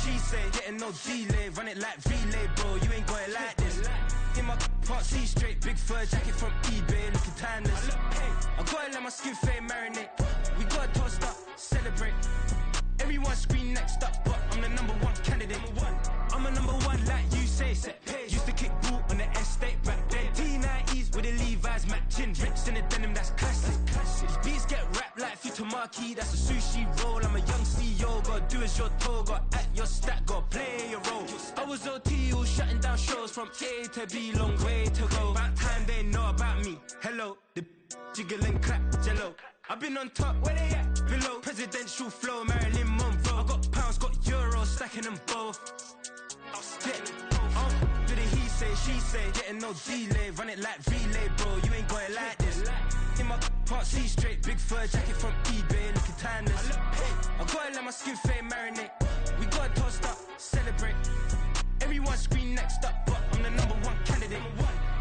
she say, getting no delay, run it like relay, bro, you ain't got it like this. In my part C straight, big fur jacket from eBay, looking timeless. I gotta let my skin fade marinate. We gotta toast up, celebrate. Everyone scream next up, but I'm the #1 candidate. I'm a #1 like you say. Used to kick boot on the estate back then. T90s with the Levi's matching. Rips in the denim, that's classic. These beats get wrapped like Futamaki, that's a sushi roll. I'm a young CEO, gotta do as you're told. Gotta act your stat, gotta play your role. I was OT, all shutting down shows from A to B, long way to go. About time they know about me. Hello, the jiggle and clap, jello. I've been on top, where they at? Below, presidential flow, Marilyn Monroe. I got pounds, got euros, stacking them both. Do the he say, she say, getting no delay, run it like relay, bro, you ain't got it like this. In my part C straight, big fur jacket from eBay, looking timeless. I gotta let my skin fade marinate. We gotta toast up, celebrate. Everyone scream next up, but I'm the #1 candidate.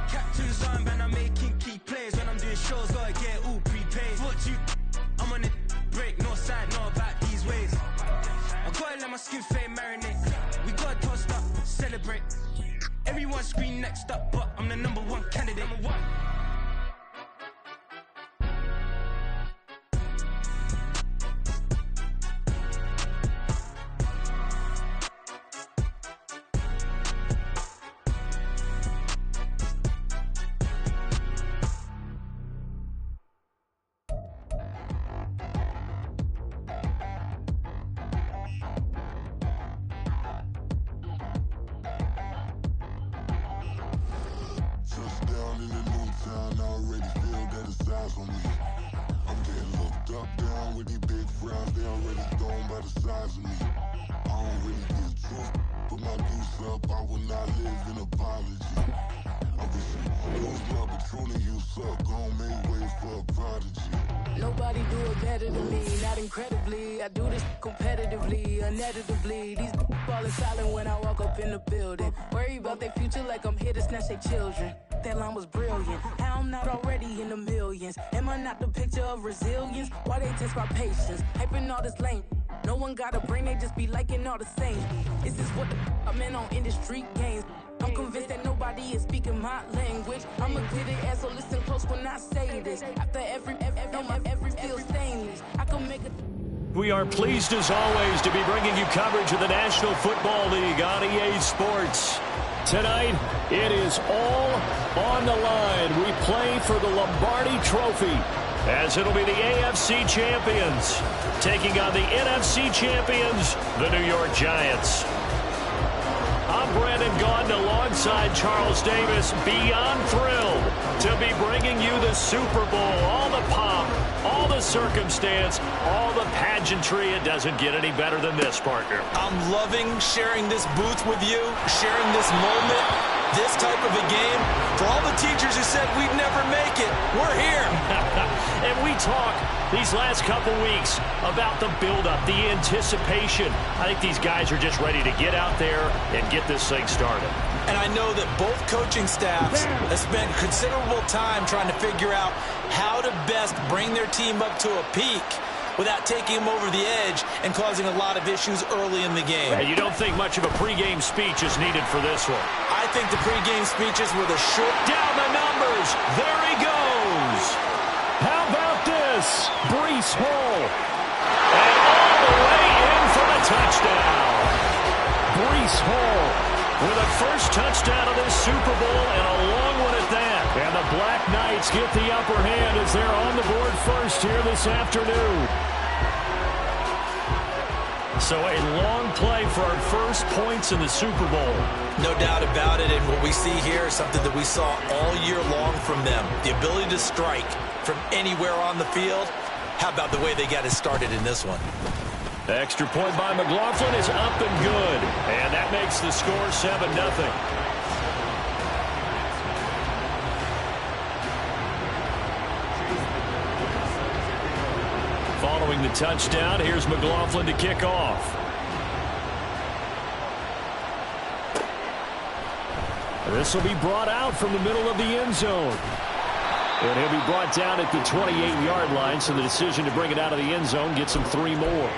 Captain's armband, I'm making key plays. When I'm doing shows, gotta get all prepaid. What you, I'm on it, break, no side, know about these ways. I gotta let my skin fade marinate. We gotta toast up, celebrate. Everyone scream next up, but I'm the #1 candidate. I'm getting looked up, down with these big frowns. They already thrown by the size of me. I don't really give truth, put my deuce up. I will not live in apology. I wish you lose my Patron and you suck. Gon' make way for a prodigy. Nobody do it better than me, not incredibly. I do this competitively, uneditably. These falling silent when I walk up in the building. Worry about their future like I'm here to snatch their children. That line was brilliant. How I'm not already in the millions? Am I not the picture of resilience? Why they test my patience? Hyping all this lame. No one got a brain, they just be liking all the same. This is what the I'm in on industry games. I'm convinced that nobody is speaking my language. I'm a good ass, so listen close when I say this. After every feel stainless, I can make a... We are pleased as always to be bringing you coverage of the National Football League on EA Sports. Tonight, it is all on the line. We play for the Lombardi Trophy, as it'll be the AFC champions taking on the NFC champions, the New York Giants. I'm Brandon Gaudin alongside Charles Davis, beyond thrilled to be bringing you the Super Bowl. All the pomp, all the circumstance, all the pageantry. It doesn't get any better than this, partner. I'm loving sharing this booth with you, sharing this moment, this type of a game. For all the teachers who said we'd never make it, we're here. And we talk these last couple weeks about the buildup, the anticipation. I think these guys are just ready to get out there and get this thing started. And I know that both coaching staffs have spent considerable time trying to figure out how to best bring their team up to a peak without taking them over the edge and causing a lot of issues early in the game. And you don't think much of a pregame speech is needed for this one? I think the pregame speeches were the short... Down the numbers. There he goes. How about this? Breece Hall. And all the way in for the touchdown. Breece Hall with a first touchdown of this Super Bowl and a long one at that. And the Black Knights get the upper hand as they're on the board first here this afternoon. So a long play for our first points in the Super Bowl. No doubt about it, and what we see here is something that we saw all year long from them. The ability to strike from anywhere on the field. How about the way they got it started in this one? The extra point by McLaughlin is up and good. And that makes the score 7-0. Following the touchdown, here's McLaughlin to kick off. This will be brought out from the middle of the end zone. And he'll be brought down at the 28-yard line, so the decision to bring it out of the end zone gets him 3 more.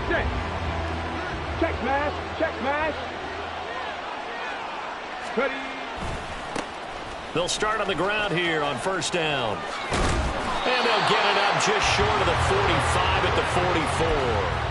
Set. Check smash. Check smash. Ready. They'll start on the ground here on first down. And they'll get it up just short of the 45 at the 44.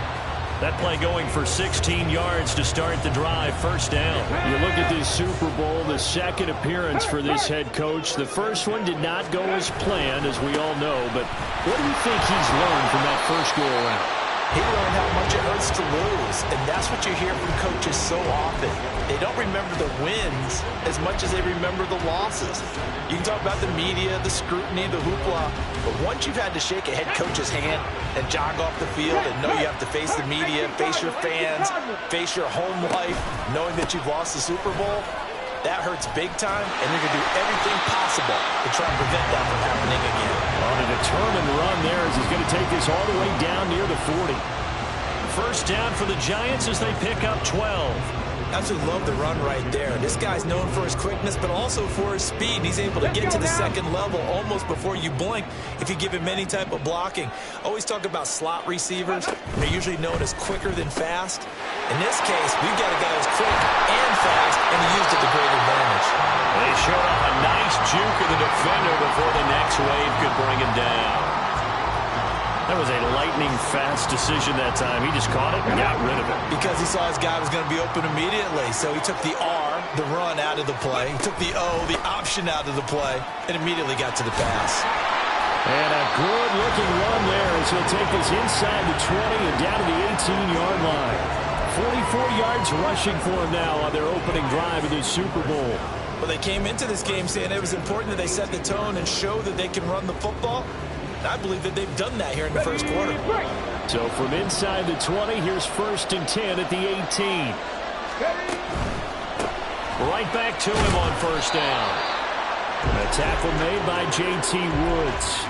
That play going for 16 yards to start the drive. First down. You look at this Super Bowl, the second appearance for this head coach. The first one did not go as planned, as we all know. But what do you think he's learned from that first go-around? He learned how much it hurts to lose, and that's what you hear from coaches so often. They don't remember the wins as much as they remember the losses. You can talk about the media, the scrutiny, the hoopla, but once you've had to shake a head coach's hand and jog off the field and know you have to face the media, face your fans, face your home life, knowing that you've lost the Super Bowl, that hurts big time, and you're going to do everything possible to try and prevent that from happening again. On a determined run there as he's going to take this all the way down near the 40. First down for the Giants as they pick up 12. Absolutely love the run right there. This guy's known for his quickness, but also for his speed. He's able to get to the second level almost before you blink if you give him any type of blocking. Always talk about slot receivers. They're usually known as quicker than fast. In this case, we've got a guy who's quick and fast, and he used it to great advantage. They showed off a nice juke of the defender before the next wave could bring him down. That was a lightning-fast decision that time. He just caught it and got rid of it. Because he saw his guy was going to be open immediately. So he took the R, the run, out of the play. He took the O, the option, out of the play, and immediately got to the pass. And a good-looking run there as he'll take this inside the 20 and down to the 18-yard line. 44 yards rushing for him now on their opening drive of this Super Bowl. Well, they came into this game saying it was important that they set the tone and show that they can run the football. I believe that they've done that here in the first quarter. So from inside the 20, here's 1st and 10 at the 18. Right back to him on first down. A tackle made by J.T. Woods.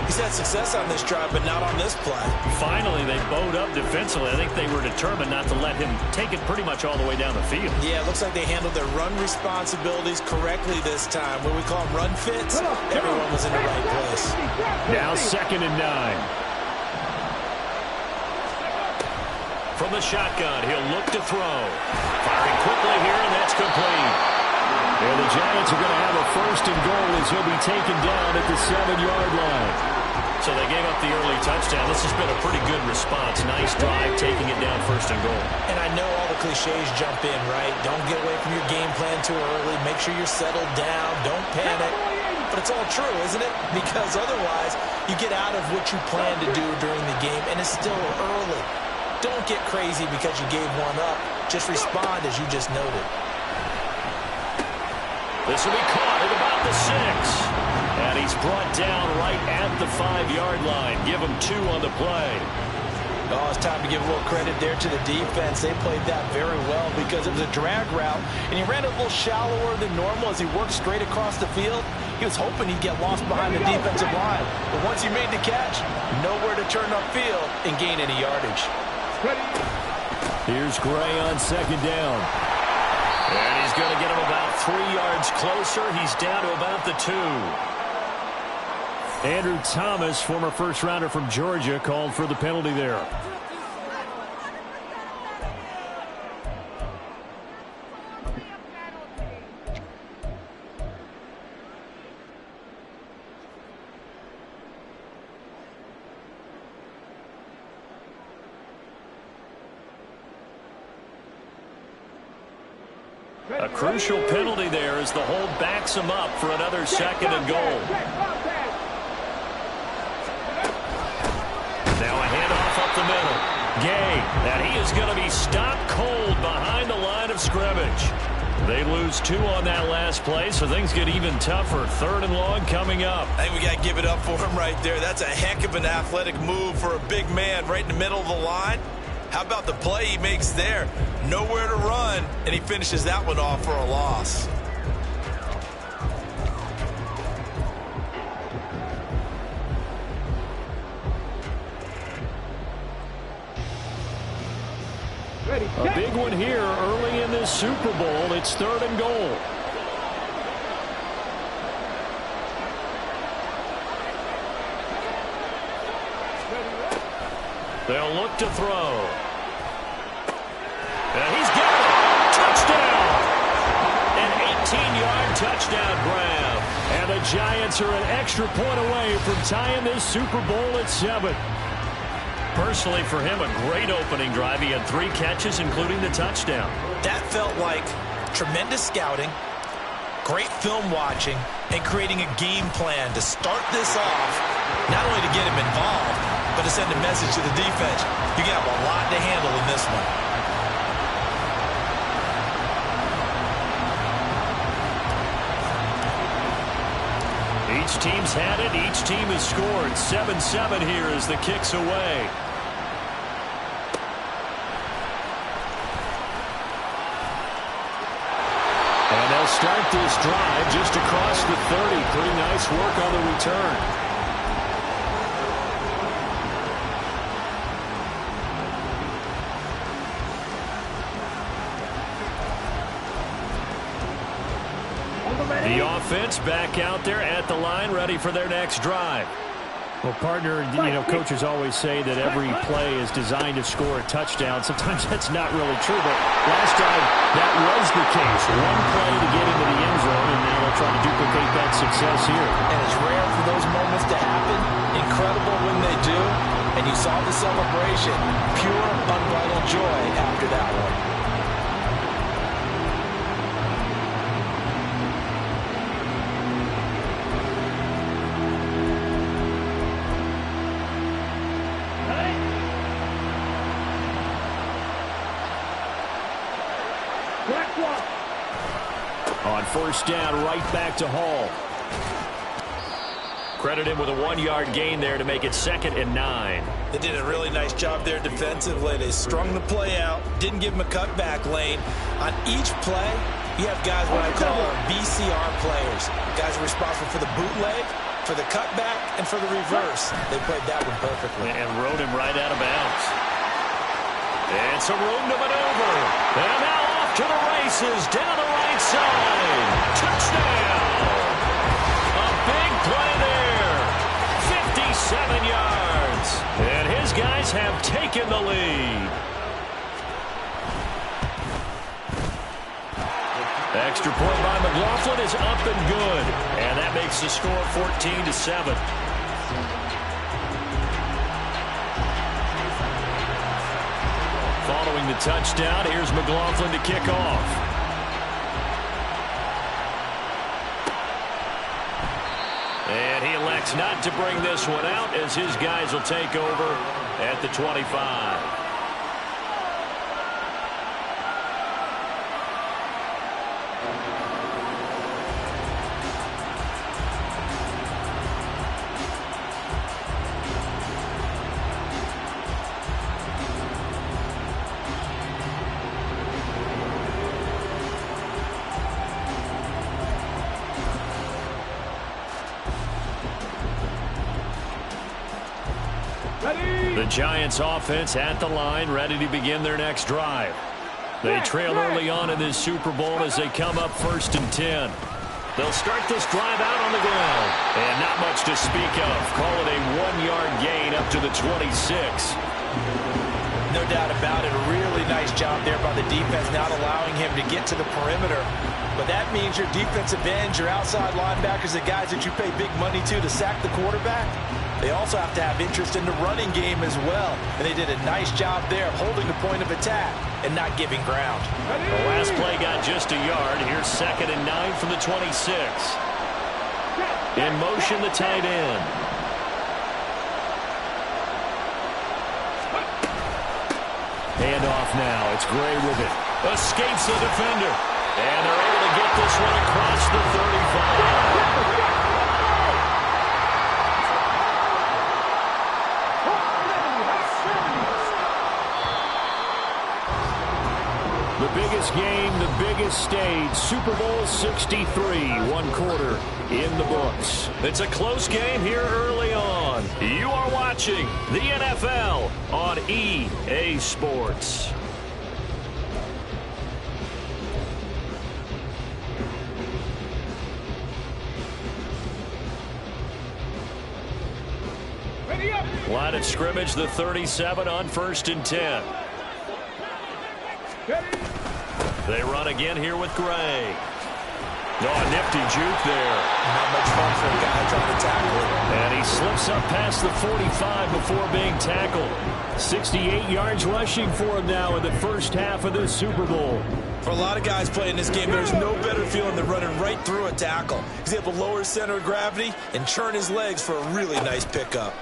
He's had success on this drive, but not on this play. Finally, they bowed up defensively. I think they were determined not to let him take it pretty much all the way down the field. Yeah, it looks like they handled their run responsibilities correctly this time. What we call them run fits, everyone was in the right place. Now 2nd and 9. From the shotgun, he'll look to throw. Firing quickly here, and that's complete. And the Giants are going to have a 1st and goal as he'll be taken down at the 7-yard line. So they gave up the early touchdown. This has been a pretty good response. Nice drive, taking it down 1st and goal. And I know all the cliches jump in, right? Don't get away from your game plan too early. Make sure you're settled down. Don't panic. But it's all true, isn't it? Because otherwise, you get out of what you plan to do during the game, and it's still early. Don't get crazy because you gave one up. Just respond as you just noted. This will be caught at about the 6. And he's brought down right at the 5-yard line. Give him 2 on the play. Oh, it's time to give a little credit there to the defense. They played that very well because it was a drag route, and he ran a little shallower than normal as he worked straight across the field. He was hoping he'd get lost behind the defensive line. But once he made the catch, nowhere to turn upfield and gain any yardage. Here's Gray on 2nd down. And he's going to get him about 3 yards closer. He's down to about the 2. Andrew Thomas, former first-rounder from Georgia, called for the penalty there. A crucial penalty there as the hold backs him up for another 2nd and goal. Now a handoff up the middle. Gay, and he is going to be stopped cold behind the line of scrimmage. They lose 2 on that last play, so things get even tougher. 3rd and long coming up. I think we got to give it up for him right there. That's a heck of an athletic move for a big man right in the middle of the line. How about the play he makes there? Nowhere to run, and he finishes that one off for a loss. A big one here early in this Super Bowl. It's 3rd and goal. They'll look to throw. And he's got it. Touchdown. An 18-yard touchdown grab. And the Giants are an extra point away from tying this Super Bowl at 7. Personally, for him, a great opening drive. He had 3 catches, including the touchdown. That felt like tremendous scouting, great film watching, and creating a game plan to start this off, not only to get him involved, but to send a message to the defense. You got a lot to handle in this one. Each team's had it. Each team has scored. 7-7 here as the kick's away. And they'll start this drive just across the 30. Pretty nice work on the return. The offense back out there at the line, ready for their next drive. Well, partner, coaches always say that every play is designed to score a touchdown. Sometimes that's not really true, but last drive, that was the case. One play to get into the end zone, and now they'll try to duplicate that success here. And it's rare for those moments to happen. Incredible when they do. And you saw the celebration. Pure, unbridled joy after that one. On first down, right back to Hall. Credit him with a 1-yard gain there to make it 2nd and 9. They did a really nice job there defensively. They strung the play out, didn't give him a cutback lane. On each play, you have guys what I call BCR players. Guys are responsible for the bootleg, for the cutback, and for the reverse. They played that one perfectly. And rode him right out of bounds. And some room to maneuver. And now off to the races, down the right side. Touchdown! A big play there. 57 yards. And his guys have taken the lead. Extra point by McLaughlin is up and good. And that makes the score 14-7. Following the touchdown, here's McLaughlin to kick off. And he elects not to bring this one out as his guys will take over at the 25. The Giants offense at the line, ready to begin their next drive. They trail early on in this Super Bowl as they come up 1st and 10. They'll start this drive out on the ground. And not much to speak of. Call it a 1-yard gain up to the 26. No doubt about it. A really nice job there by the defense, not allowing him to get to the perimeter. But that means your defensive ends, your outside linebackers, the guys that you pay big money to sack the quarterback, they also have to have interest in the running game as well. And they did a nice job there of holding the point of attack and not giving ground. The last play got just a yard. Here's 2nd and 9 from the 26. In motion, the tight end. Handoff now. It's Gray with it. Escapes the defender. And they're able to get this one across the 35. The biggest game, the biggest stage, Super Bowl 63, 1 quarter in the books. It's a close game here early on. You are watching the NFL on EA Sports. Line of scrimmage, the 37 on 1st and 10. They run again here with Gray. Oh, a nifty juke there. Not much fun for a guy trying to tackle. And he slips up past the 45 before being tackled. 68 yards rushing for him now in the first half of this Super Bowl. For a lot of guys playing this game, there's no better feeling than running right through a tackle. He's able to lower his center of gravity and churn his legs for a really nice pickup.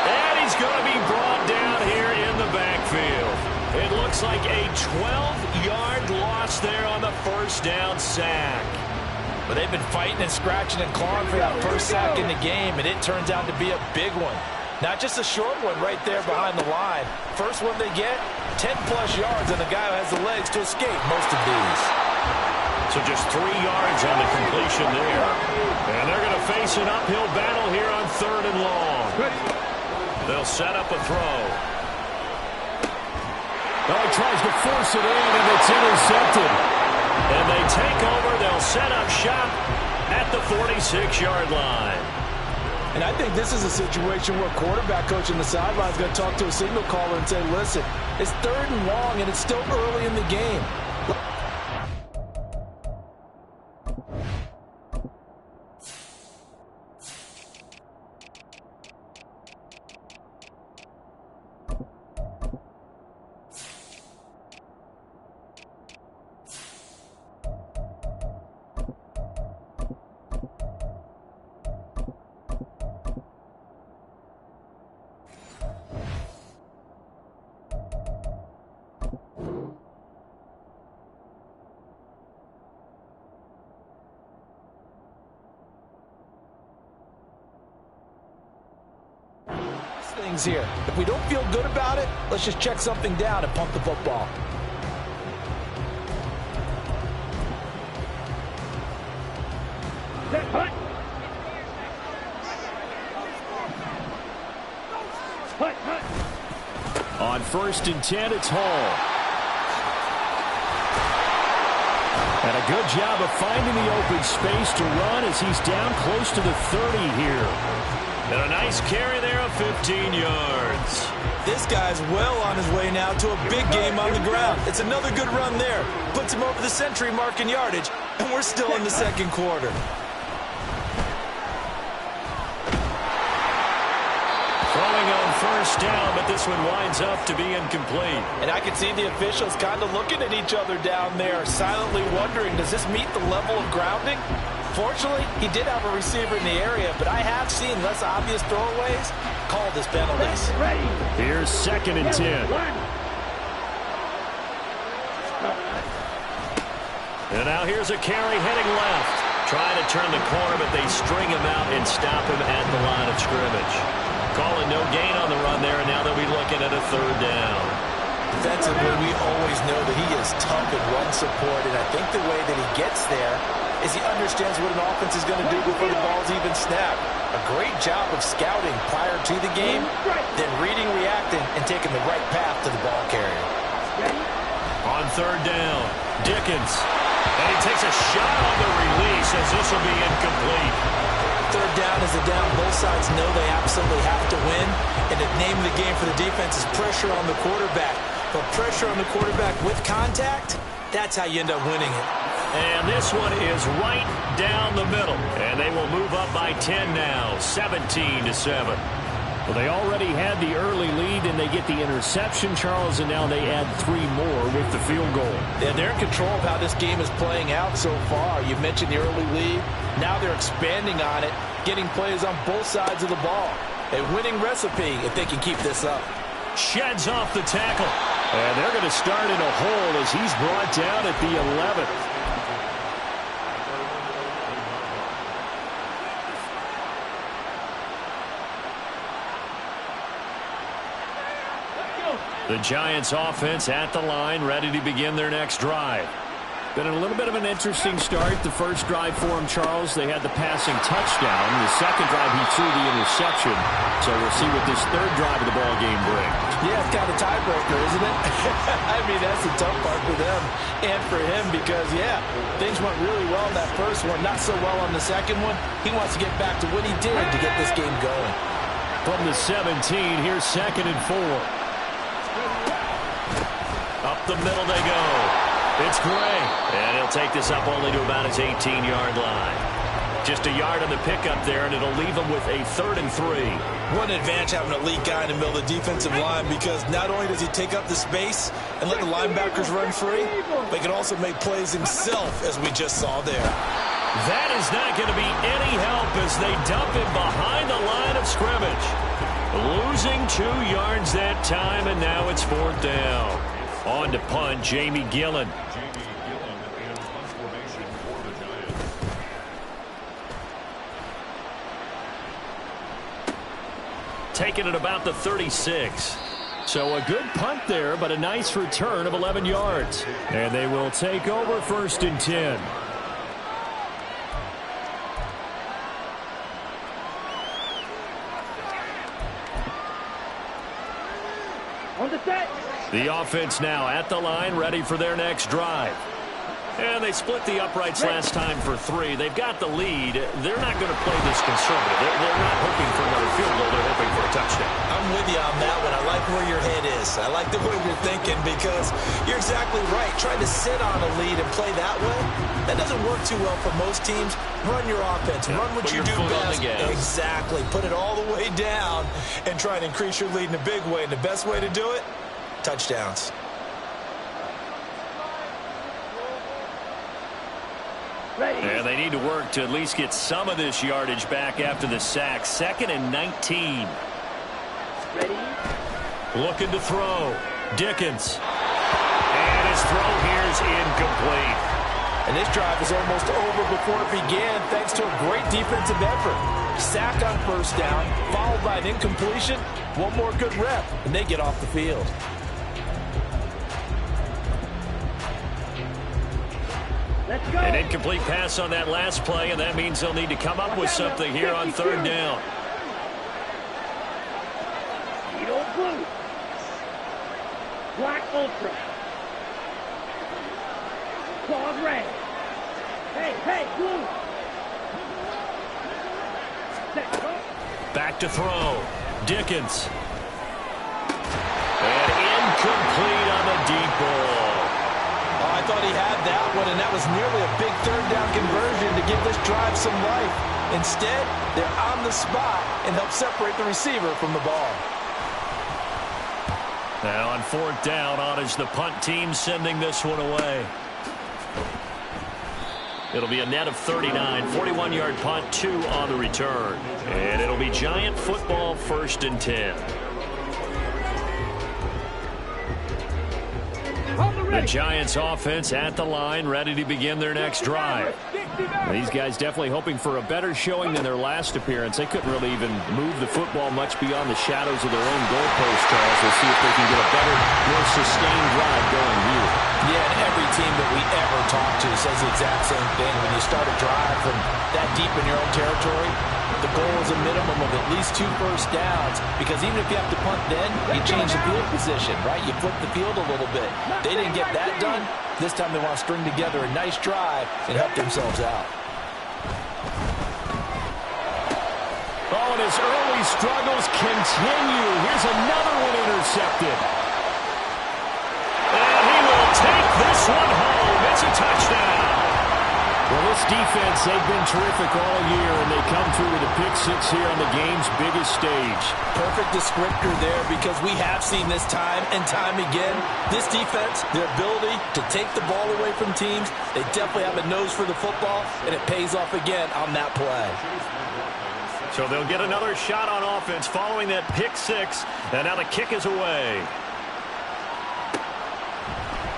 And he's going to be brought down here in the backfield. It looks like a 12-yard loss there on the first down sack. But they've been fighting and scratching and clawing for that first sack in the game, and it turns out to be a big one. Not just a short one right there behind the line. First one they get, 10-plus yards, and the guy who has the legs to escape most of these. So just 3 yards on the completion there. And they're going to face an uphill battle here on 3rd and long. They'll set up a throw. Oh, he tries to force it in, and it's intercepted. And they take over. They'll set up shop at the 46-yard line. And I think this is a situation where quarterback coach on the sideline is going to talk to a signal caller and say, listen, it's 3rd and long, and it's still early in the game. Things here. If we don't feel good about it, let's just check something down and pump the football. On 1st and 10, it's Hall. And a good job of finding the open space to run as he's down close to the 30 here. And a nice carry there of 15 yards. This guy's well on his way now to a big game on the ground. It's another good run there. Puts him over the century mark in yardage, and we're still in the second quarter. Throwing on 1st down, but this one winds up to be incomplete. And I can see the officials kind of looking at each other down there, silently wondering, does this meet the level of grounding? Fortunately, he did have a receiver in the area, but I have seen less obvious throwaways call this penalty. Here's 2nd and 10. And now here's a carry heading left. Trying to turn the corner, but they string him out and stop him at the line of scrimmage. Calling no gain on the run there, and now they'll be looking at a 3rd down. Defensively, we always know that he is tough in run support, and I think the way that he gets there is he understands what an offense is going to do before the ball's even snapped. A great job of scouting prior to the game, then reading, reacting, and taking the right path to the ball carrier. On 3rd down, Dickens. And he takes a shot on the release as this will be incomplete. 3rd down is a down. Both sides know they absolutely have to win. And the name of the game for the defense is pressure on the quarterback. But pressure on the quarterback with contact, that's how you end up winning it. And this one is right down the middle. And they will move up by 10 now, 17-7. Well, they already had the early lead, and they get the interception, Charles, and now they add 3 more with the field goal. Yeah, they're in control of how this game is playing out so far. You mentioned the early lead. Now they're expanding on it, getting plays on both sides of the ball. A winning recipe if they can keep this up. Sheds off the tackle. And they're going to start in a hole as he's brought down at the 11th. The Giants offense at the line, ready to begin their next drive. Been a little bit of an interesting start. The first drive for him, Charles, they had the passing touchdown. The second drive, he threw the interception. So we'll see what this third drive of the ball game brings. Yeah, it's kind of a tiebreaker, isn't it? I mean, that's the tough part for them and for him because, yeah, things went really well in that first one, not so well on the second one. He wants to get back to what he did to get this game going. From the 17, here's 2nd and 4. Up the middle they go. It's Gray, and he'll take this up only to about his 18-yard line. Just a yard on the pickup there, and it'll leave him with a 3rd and 3. What an advantage having an elite guy in the middle of the defensive line because not only does he take up the space and let the linebackers run free, but he can also make plays himself, as we just saw there. That is not going to be any help as they dump him behind the line of scrimmage. Losing 2 yards that time, and now it's 4th down. On to punt, Jamie Gillen. Taking it about the 36. So a good punt there, but a nice return of 11 yards. And they will take over 1st and 10. On the set. The offense now at the line, ready for their next drive. And they split the uprights last time for 3. They've got the lead. They're not going to play this conservative. They're not hoping for another field goal. They're hoping for a touchdown. I'm with you on that one. I like where your head is. I like the way you're thinking because you're exactly right. Trying to sit on a lead and play that way, that doesn't work too well for most teams. Run your offense. Run what you do best. Exactly. Put it all the way down and try and increase your lead in a big way. And the best way to do it, touchdowns. And they need to work to at least get some of this yardage back after the sack. 2nd and 19. Ready? Looking to throw. Dickens. And his throw here is incomplete. And this drive is almost over before it began thanks to a great defensive effort. Sack on 1st down, followed by an incompletion. One more good rep, and they get off the field. Let's go. An incomplete pass on that last play, and that means they'll need to come up with something here on 3rd down. Beetle blue. Black ultra. Claws red. Hey, blue. Set, go. Back to throw. Dickens. And incomplete on the deep ball. I thought he had that one, and that was nearly a big 3rd down conversion to give this drive some life. Instead, they're on the spot and help separate the receiver from the ball. Now on 4th down, on is the punt team sending this one away. It'll be a net of 39, 41-yard punt, 2 on the return. And it'll be Giant football, 1st and 10. The Giants offense at the line, ready to begin their next drive. These guys definitely hoping for a better showing than their last appearance. They couldn't really even move the football much beyond the shadows of their own goalpost, Charles. We'll see if they can get a better, more sustained drive going here. Yeah, and every team that we ever talk to says the exact same thing. When you start a drive from that deep in your own territory, the goal is a minimum of at least 2 first downs because even if you have to punt then, you change the field position, right? You flip the field a little bit. They didn't get that done. This time they want to string together a nice drive and help themselves out. Oh, and his early struggles continue. Here's another one intercepted. And he will take this one home. It's a touchdown. Well, this defense, they've been terrific all year, and they come through with a pick-6 here on the game's biggest stage. Perfect descriptor there because we have seen this time and time again. This defense, their ability to take the ball away from teams, they definitely have a nose for the football, and it pays off again on that play. So they'll get another shot on offense following that pick-6, and now the kick is away.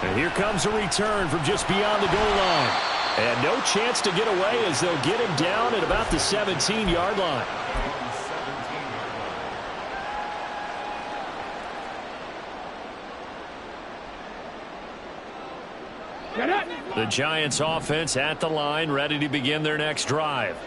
And here comes a return from just beyond the goal line. And no chance to get away as they'll get him down at about the 17-yard line. The Giants offense at the line, ready to begin their next drive.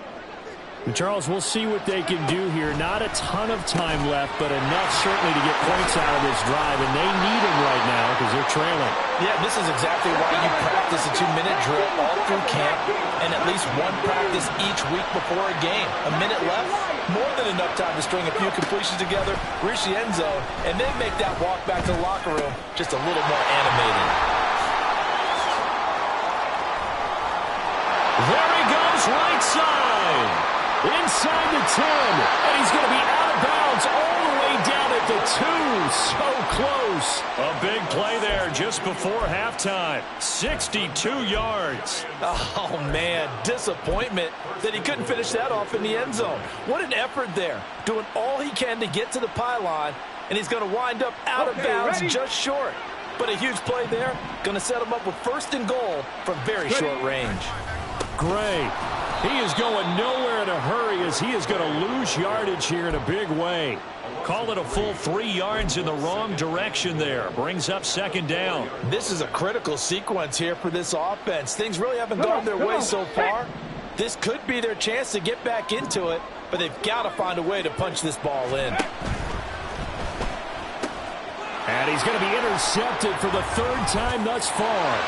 And Charles, we'll see what they can do here. Not a ton of time left, but enough certainly to get points out of this drive, and they need them right now because they're trailing. Yeah, this is exactly why you practice a 2-minute drill all through camp and at least one practice each week before a game. A minute left, more than enough time to string a few completions together, reach the end zone, and then make that walk back to the locker room just a little more animated. There he goes, right side. Inside the 10, and he's going to be out of bounds all the way down at the 2. So close. A big play there just before halftime. 62 yards. Oh, man, disappointment that he couldn't finish that off in the end zone. What an effort there, doing all he can to get to the pylon, and he's going to wind up out of bounds just short. But a huge play there, going to set him up with 1st and goal from very short range. Great. He is going nowhere in a hurry as he is going to lose yardage here in a big way. Call it a full 3 yards in the wrong direction there. Brings up 2nd down. This is a critical sequence here for this offense. Things really haven't gone their way so far. This could be their chance to get back into it, but they've got to find a way to punch this ball in. And he's going to be intercepted for the 3rd time thus far.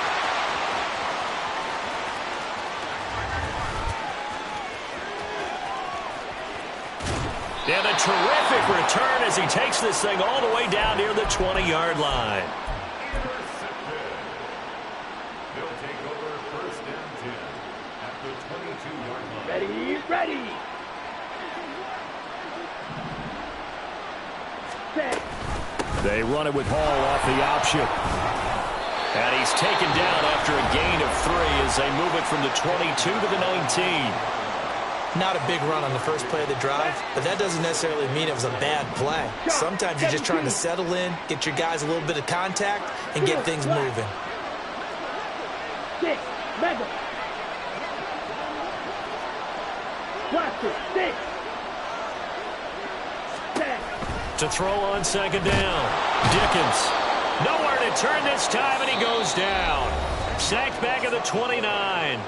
And a terrific return as he takes this thing all the way down near the 20-yard line. They'll take over 1st and 10 at the 22-yard line. Ready. Set. They run it with Hall off the option. And he's taken down after a gain of 3 as they move it from the 22 to the 19. Not a big run on the first play of the drive, but that doesn't necessarily mean it was a bad play. Sometimes you're just trying to settle in, get your guys a little bit of contact, and get things moving. 6, mega. Watch it, 6. To throw on 2nd down. Dickens. Nowhere to turn this time, and he goes down. Sacked back at the 29.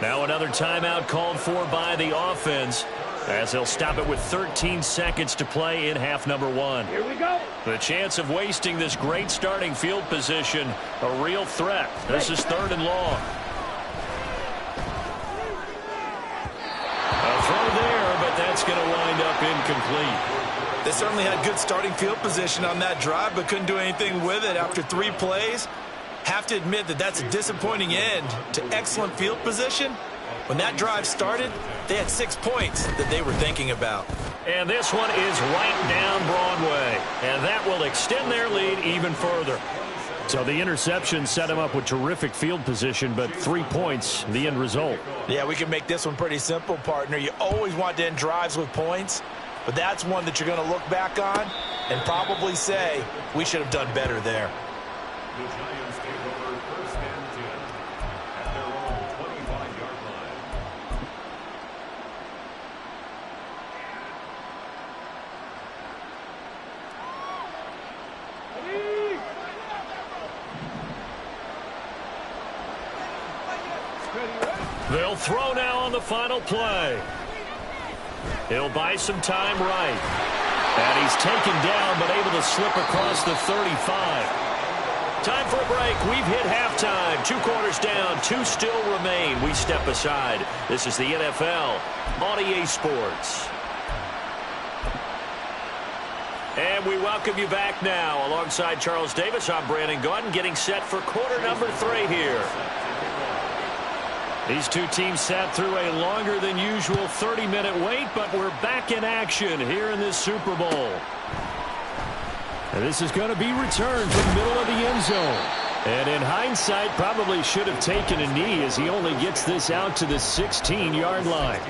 Now another timeout called for by the offense as they'll stop it with 13 seconds to play in half number 1. Here we go. The chance of wasting this great starting field position, a real threat. This is 3rd and long. A throw there, but that's going to wind up incomplete. They certainly had good starting field position on that drive, but couldn't do anything with it after 3 plays. Have to admit that that's a disappointing end to excellent field position. When that drive started, they had 6 points that they were thinking about. And this one is right down Broadway, and that will extend their lead even further. So the interception set him up with terrific field position, but 3 points, the end result. Yeah, we can make this one pretty simple, partner. You always want to end drives with points, but that's one that you're going to look back on and probably say, we should have done better there. The Giants take over 1st and 10 at their own 25-yard line. They'll throw now on the final play. He'll buy some time right. And he's taken down but able to slip across the 35. Time for a break. We've hit halftime. 2 quarters down. 2 still remain. We step aside. This is the NFL on EA Sports. And we welcome you back now. Alongside Charles Davis, I'm Brandon Gaudin, getting set for quarter number 3 here. These 2 teams sat through a longer than usual 30-minute wait, but we're back in action here in this Super Bowl. And this is going to be returned from the middle of the end zone. And in hindsight, probably should have taken a knee as he only gets this out to the 16-yard line.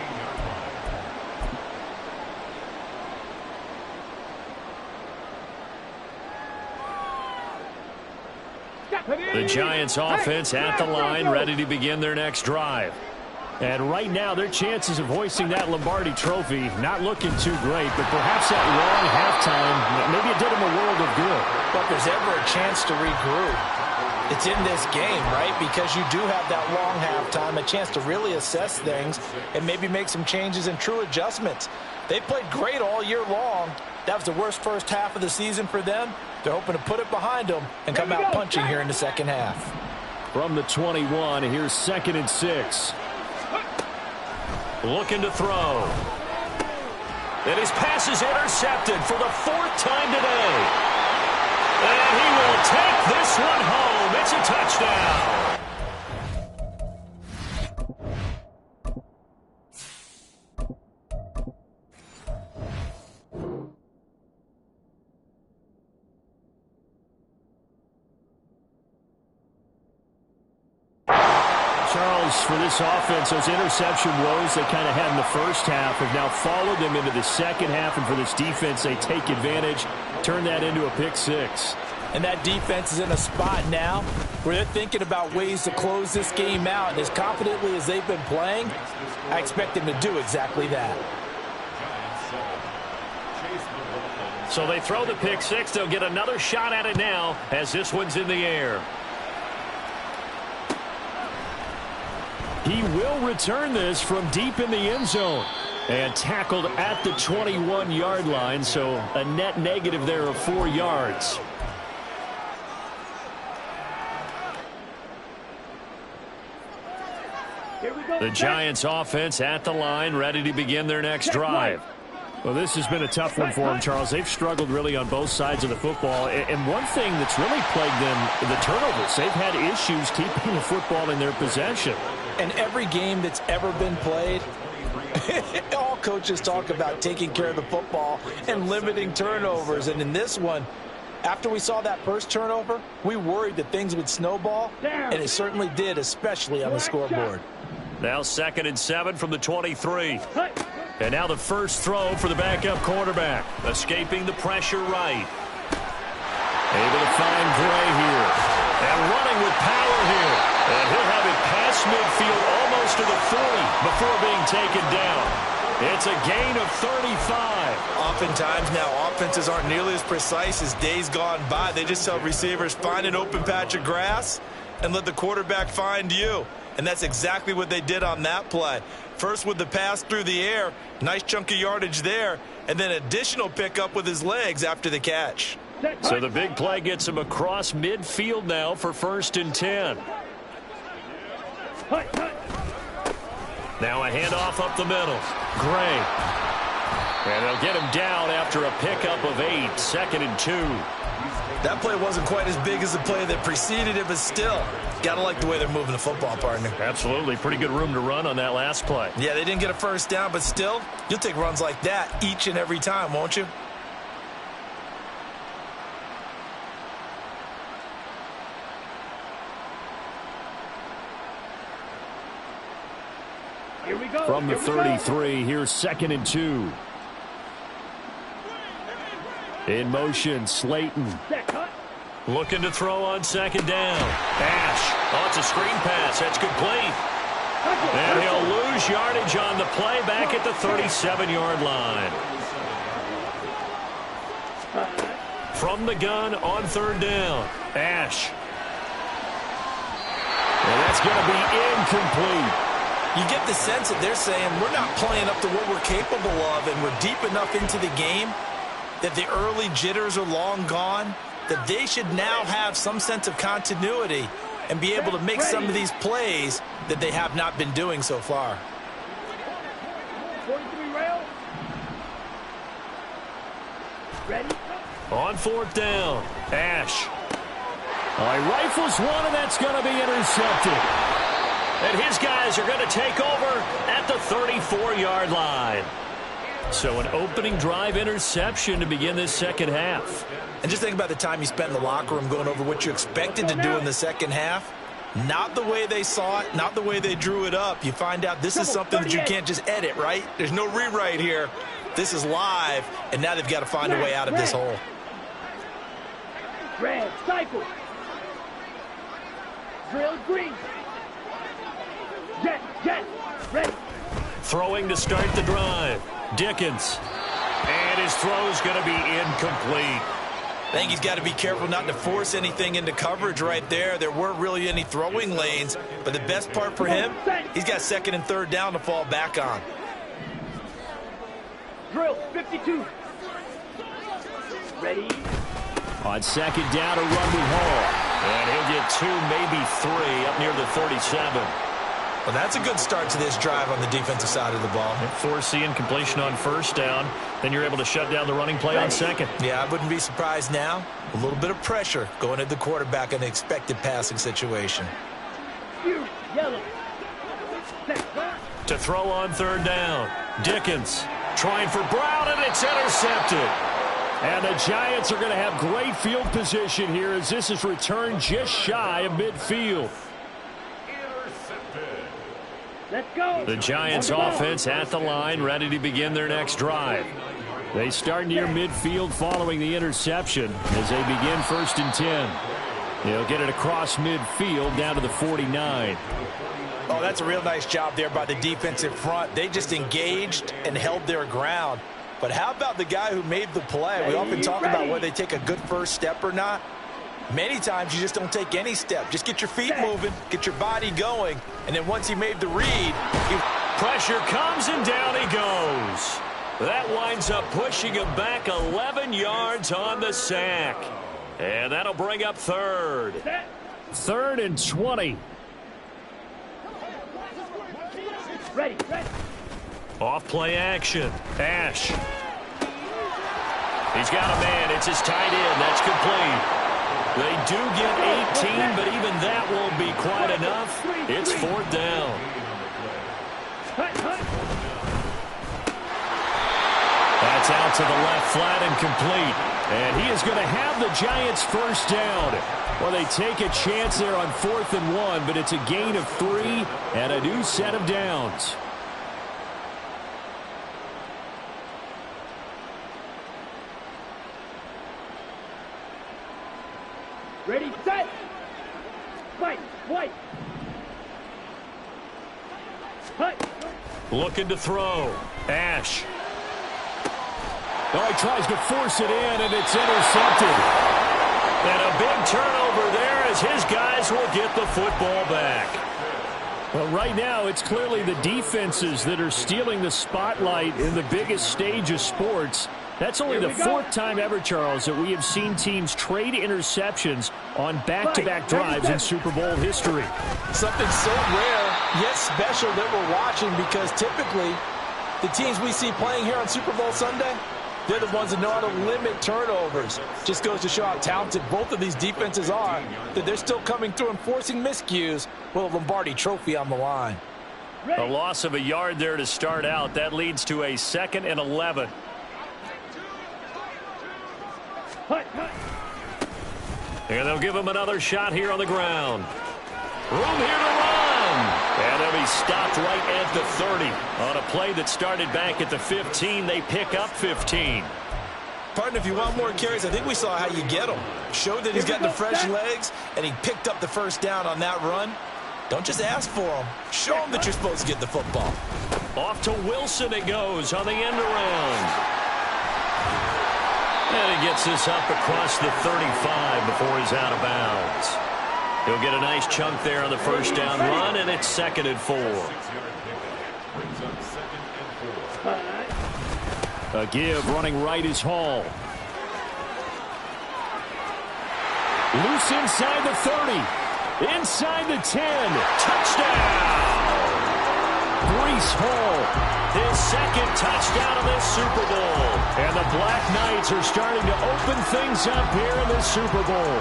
The Giants offense at the line, ready to begin their next drive. And right now, their chances of hoisting that Lombardi trophy not looking too great, but perhaps that long halftime, maybe it did them a world of good. But if there's ever a chance to regroup, It's in this game, right? Because you do have that long halftime, a chance to really assess things and maybe make some changes and true adjustments. They played great all year long. That was the worst first half of the season for them. They're hoping to put it behind them and come out punching here in the second half. From the 21, here's 2nd and 6. Looking to throw. And his pass is intercepted for the 4th time today. And he will take this one home. It's a touchdown. Charles, for this offense, those interception woes they kind of had in the first half have now followed them into the second half, and for this defense, they take advantage, turn that into a pick 6. And that defense is in a spot now where they're thinking about ways to close this game out, and as confidently as they've been playing, I expect them to do exactly that. So they throw the pick 6. They'll get another shot at it now as this one's in the air. He will return this from deep in the end zone and tackled at the 21-yard line, so a net negative there of 4 yards. The Giants offense at the line, ready to begin their next drive. Well, this has been a tough one for them, Charles. They've struggled really on both sides of the football. And one thing that's really plagued them, the turnovers. They've had issues keeping the football in their possession. And every game that's ever been played, all coaches talk about taking care of the football and limiting turnovers. And in this one, after we saw that first turnover, we worried that things would snowball, and it certainly did, especially on the scoreboard. Now 2nd and 7 from the 23. And now the first throw for the backup quarterback. Escaping the pressure right. Able to find Gray here. And running with power here. And he'll have it past midfield almost to the 40 before being taken down. It's a gain of 35. Oftentimes now offenses aren't nearly as precise as days gone by. They just tell receivers, find an open patch of grass and let the quarterback find you. And that's exactly what they did on that play. First with the pass through the air, nice chunk of yardage there, and then additional pickup with his legs after the catch. So the big play gets him across midfield now for 1st and 10. Now a handoff up the middle. Gray. And they'll get him down after a pickup of 8, 2nd and 2. That play wasn't quite as big as the play that preceded it, but still, got to like the way they're moving the football, partner. Absolutely. Pretty good room to run on that last play. Yeah, they didn't get a first down, but still, you'll take runs like that each and every time, won't you? Here we go. From the 33, here's 2nd and 2. In motion, Slayton. Looking to throw on 2nd down. Ash. Oh, it's a screen pass. That's complete. And he'll lose yardage on the play back at the 37-yard line. From the gun on 3rd down. Ash. And that's going to be incomplete. You get the sense that they're saying we're not playing up to what we're capable of, and we're deep enough into the game that the early jitters are long gone, that they should now have some sense of continuity and be able to make some of these plays that they have not been doing so far. 43 rail. Ready? On 4th down, Ash. He rifles one, and that's going to be intercepted. And his guys are going to take over at the 34-yard line. So an opening drive interception to begin this second half. And just think about the time you spent in the locker room going over what you expected to do in the second half. Not the way they saw it, not the way they drew it up. You find out this is something that you can't just edit, right? There's no rewrite here. This is live, and now they've got to find a way out of this hole. Red, cycle. Drill green. Jet, ready. Throwing to start the drive. Dickens. And his throw is going to be incomplete. I think he's got to be careful not to force anything into coverage right there. There weren't really any throwing lanes, but the best part for him, he's got second and third down to fall back on. Drill, 52. Ready? On second down, a run with Hall. And he'll get 2, maybe 3, up near the 37. Well, that's a good start to this drive on the defensive side of the ball. Forcing completion on first down. Then you're able to shut down the running play on second. Yeah, I wouldn't be surprised now. A little bit of pressure going at the quarterback in an expected passing situation. Yellow. To throw on third down. Dickens trying for Brown, and it's intercepted. And the Giants are going to have great field position here as this is returned just shy of midfield. Let's go. The Giants offense at the line, ready to begin their next drive. They start near midfield following the interception as they begin 1st and 10. They'll get it across midfield down to the 49. Oh, that's a real nice job there by the defensive front. They just engaged and held their ground. But how about the guy who made the play? We often talk about whether they take a good first step or not. Many times you just don't take any step. Just get your feet moving, get your body going, and then once he made the read, pressure comes and down he goes. That winds up pushing him back 11 yards on the sack. And that'll bring up third. 3rd and 20. Ready. Off play action. Ash. He's got a man. It's his tight end. That's complete. They do get 18, but even that won't be quite enough. It's 4th down. That's out to the left flat and complete. And he is going to have the Giants first down. Well, they take a chance there on 4th and 1, but it's a gain of 3 and a new set of downs. Ready, set. Fight, white. Looking to throw. Ash. Oh, he tries to force it in, and it's intercepted. And a big turnover there as his guys will get the football back. Well, right now, it's clearly the defenses that are stealing the spotlight in the biggest stage of sports. That's only the 4th time ever, Charles, that we have seen teams trade interceptions on back-to-back drives in Super Bowl history. Something so rare, yet special that we're watching, because typically the teams we see playing here on Super Bowl Sunday, they're the ones that know how to limit turnovers. Just goes to show how talented both of these defenses are, that they're still coming through and forcing miscues with a Lombardi trophy on the line. A loss of a yard there to start out. That leads to a 2nd and 11. And they'll give him another shot here on the ground. Room here to run. And they'll be stopped right at the 30. On a play that started back at the 15, they pick up 15. Partner, if you want more carries, I think we saw how you get them. Showed that he's got the fresh legs, and he picked up the first down on that run. Don't just ask for them. Show them that you're supposed to get the football. Off to Wilson it goes on the end around. And he gets this up across the 35 before he's out of bounds. He'll get a nice chunk there on the first down run, and it's 2nd and 4. A give running right is Hall. Loose inside the 30. Inside the 10. Touchdown! Breece Hall. His 2nd touchdown of this Super Bowl. And the Black Knights are starting to open things up here in this Super Bowl.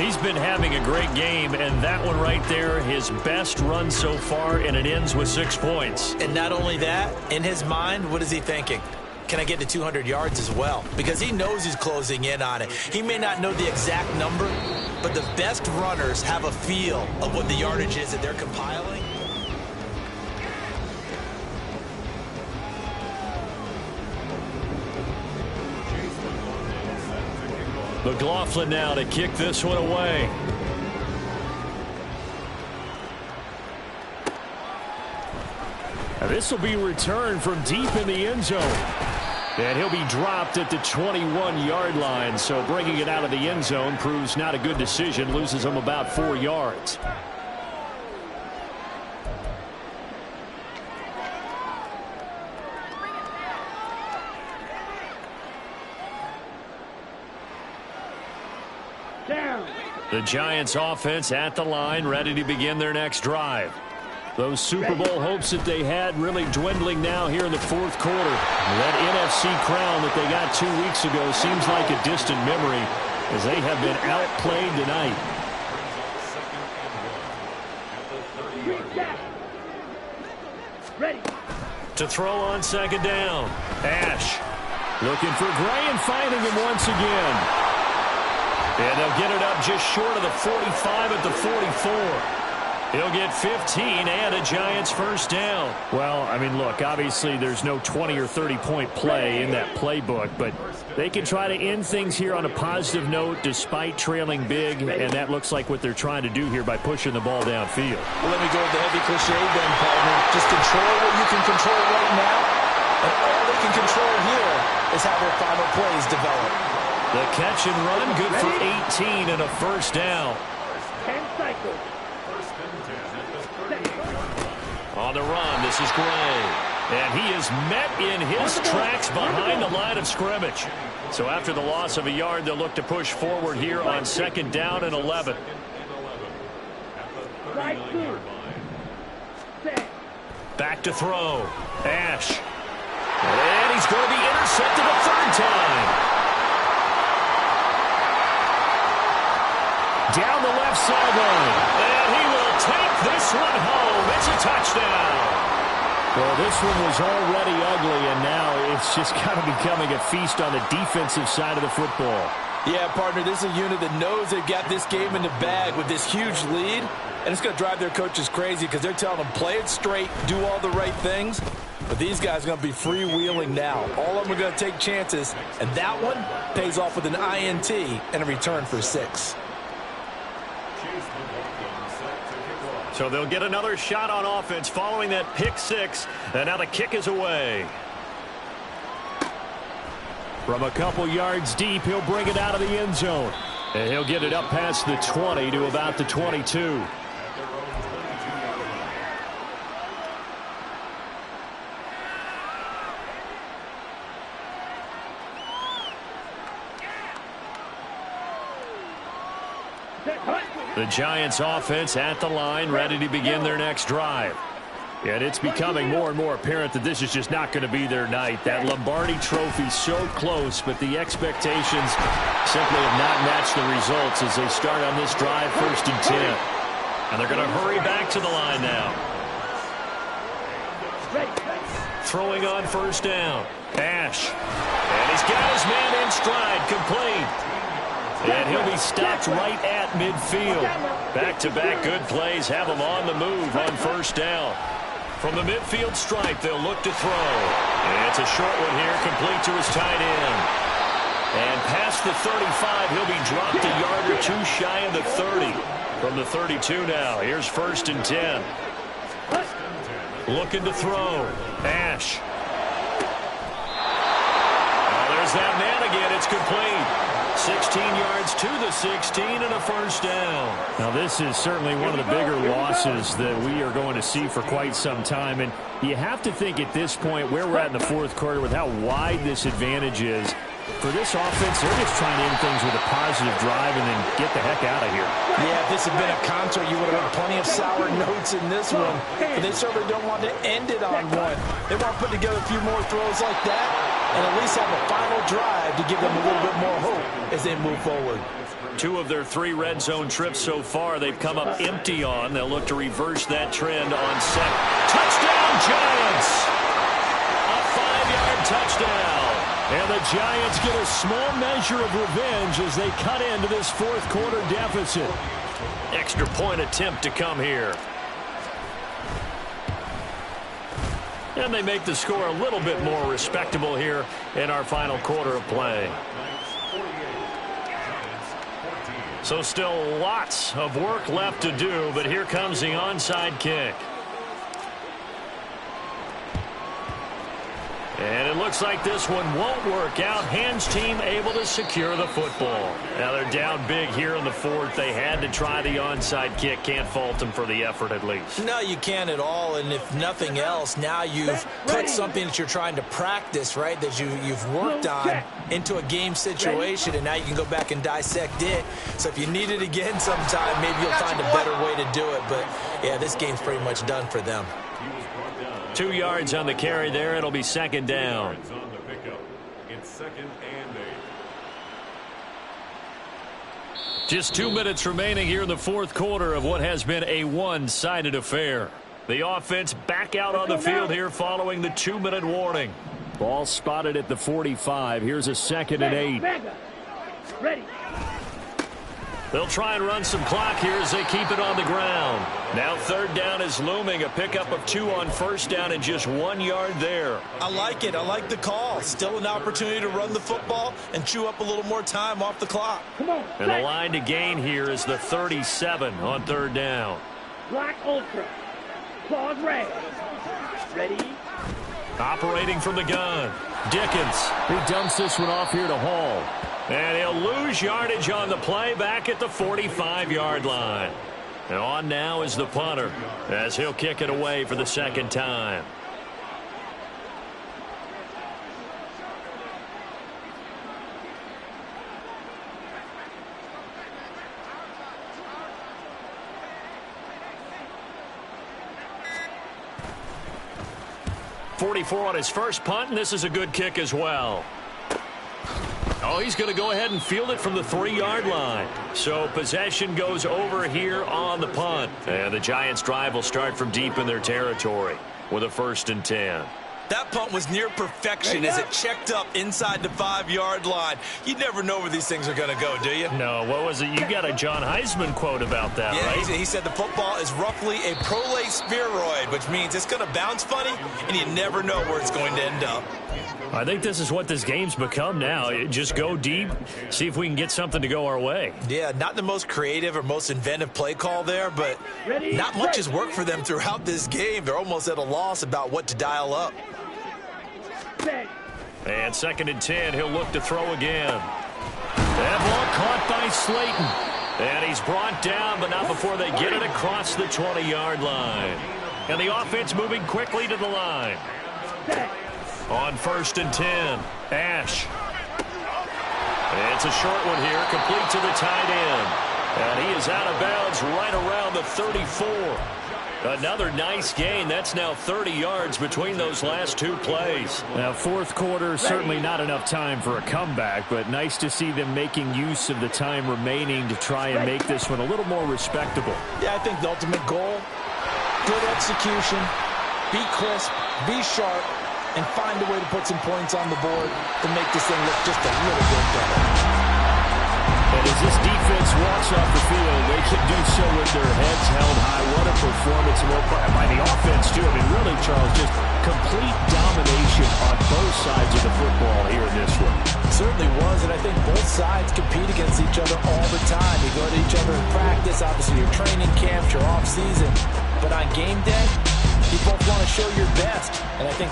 He's been having a great game, and that one right there, his best run so far, and it ends with 6 points. And not only that, in his mind, what is he thinking? Can I get to 200 yards as well? Because he knows he's closing in on it. He may not know the exact number, but the best runners have a feel of what the yardage is that they're compiling. McLaughlin now to kick this one away. This will be returned from deep in the end zone. And he'll be dropped at the 21-yard line, so bringing it out of the end zone proves not a good decision, loses him about 4 yards. Down. The Giants offense at the line, ready to begin their next drive. Those Super Bowl hopes that they had really dwindling now here in the fourth quarter. That NFC crown that they got 2 weeks ago seems like a distant memory as they have been outplayed tonight. Ready. To throw on second down. Ash looking for Gray and finding him once again. And they'll get it up just short of the 45 at the 44. He'll get 15 and a Giants first down. Well, I mean, look, obviously there's no 20 or 30-point play in that playbook, but they can try to end things here on a positive note despite trailing big, and that looks like what they're trying to do here by pushing the ball downfield. Well, let me go with the heavy cliche then, partner. Just control what you can control right now, and all they can control here is how their final plays develop. The catch and run, good for 18 and a first down. 10 cycles. On the run, this is Gray. And he is met in his tracks behind the line of scrimmage. So after the loss of a yard, they'll look to push forward here on second down and 11. Back to throw. Ash. And he's going to be intercepted a third time. Down the left sideline. And he will take this one home. It's a touchdown. Well, this one was already ugly, and now it's just kind of becoming a feast on the defensive side of the football. Yeah, partner, this is a unit that knows they've got this game in the bag with this huge lead, and it's going to drive their coaches crazy because they're telling them play it straight, do all the right things. But these guys are going to be freewheeling now. All of them are going to take chances, and that one pays off with an INT and a return for 6. So they'll get another shot on offense following that pick 6, and now the kick is away. From a couple yards deep, he'll bring it out of the end zone. And he'll get it up past the 20 to about the 22. The Giants offense at the line, ready to begin their next drive. And it's becoming more and more apparent that this is just not going to be their night. That Lombardi trophy so close, but the expectations simply have not matched the results as they start on this drive, 1st and 10. And they're going to hurry back to the line now. Throwing on 1st down. Ash. And he's got his man in stride, complete. And he'll be stopped right at midfield. Back-to-back good plays have him on the move on 1st down. From the midfield stripe, they'll look to throw. And it's a short one here, complete to his tight end. And past the 35, he'll be dropped a yard or two shy of the 30. From the 32 now, here's 1st and 10. Looking to throw. Ash. Oh, there's that man again. It's complete. 16 yards to the 16 and a 1st down. Now, this is certainly one of the bigger losses that we are going to see for quite some time. And you have to think at this point where we're at in the fourth quarter with how wide this advantage is. For this offense, they're just trying to end things with a positive drive and then get the heck out of here. Yeah, if this had been a concert, you would have had plenty of sour notes in this one. But they certainly don't want to end it on one. They want to put together a few more throws like that and at least have a final drive to give them a little bit more hope as they move forward. 2 of their 3 red zone trips so far they've come up empty on. They'll look to reverse that trend on set. Touchdown, Giants! A 5-yard touchdown. And the Giants get a small measure of revenge as they cut into this fourth quarter deficit. Extra point attempt to come here. And they make the score a little bit more respectable here in our final quarter of play. So still lots of work left to do, but here comes the onside kick. And it looks like this one won't work out. Hands team able to secure the football. Now they're down big here in the fourth. They had to try the onside kick. Can't fault them for the effort at least. No, you can't at all. And if nothing else, now you've put something that you're trying to practice, right, that you've worked on into a game situation, and now you can go back and dissect it. So if you need it again sometime, maybe you'll find a better way to do it. But, yeah, this game's pretty much done for them. 2 yards on the carry there. It'll be second down. On the pickup. It's 2nd and 8. Just 2 minutes remaining here in the fourth quarter of what has been a one-sided affair. The offense back out on the field here following the 2-minute warning. Ball spotted at the 45. Here's a 2nd and 8. Ready. They'll try and run some clock here as they keep it on the ground. Now 3rd down is looming. A pickup of 2 on 1st down and just 1 yard there. I like it. I like the call. Still an opportunity to run the football and chew up a little more time off the clock. Come on. And the line to gain here is the 37 on 3rd down. Black Ultra. Claws red. Ready. Operating from the gun. Dickens. He dumps this one off here to Hall. And he'll lose yardage on the play back at the 45-yard line. And on now is the punter as he'll kick it away for the 2nd time. .44 on his first punt, and this is a good kick as well. Oh, he's going to go ahead and field it from the 3-yard line. So possession goes over here on the punt. And the Giants' drive will start from deep in their territory with a 1st and 10. That punt was near perfection as it checked up inside the 5-yard line. You never know where these things are going to go, do you? No, what was it? You got a John Heisman quote about that, yeah, right? He said the football is roughly a prolate spheroid, which means it's going to bounce funny, and you never know where it's going to end up. I think this is what this game's become now. Just go deep, see if we can get something to go our way. Yeah, not the most creative or most inventive play call there, but not much has worked for them throughout this game. They're almost at a loss about what to dial up. And 2nd and 10, he'll look to throw again. That ball caught by Slayton. And he's brought down, but not before they get it across the 20-yard line. And the offense moving quickly to the line. On 1st and 10, Ash. It's a short one here, complete to the tight end. And he is out of bounds right around the 34. Another nice gain. That's now 30 yards between those last 2 plays. Now, fourth quarter, certainly not enough time for a comeback, but nice to see them making use of the time remaining to try and make this one a little more respectable. Yeah, I think the ultimate goal, good execution, be crisp, be sharp, and find a way to put some points on the board to make this thing look just a little bit better. And as this defense walks off the field, they can do so with their heads held high. What a performance by the offense, too. I mean, really, Charles, just complete domination on both sides of the football here in this one. It certainly was, and I think both sides compete against each other all the time. You go to each other in practice, obviously your training camps, your off-season. But on game day, you both want to show your best, and I think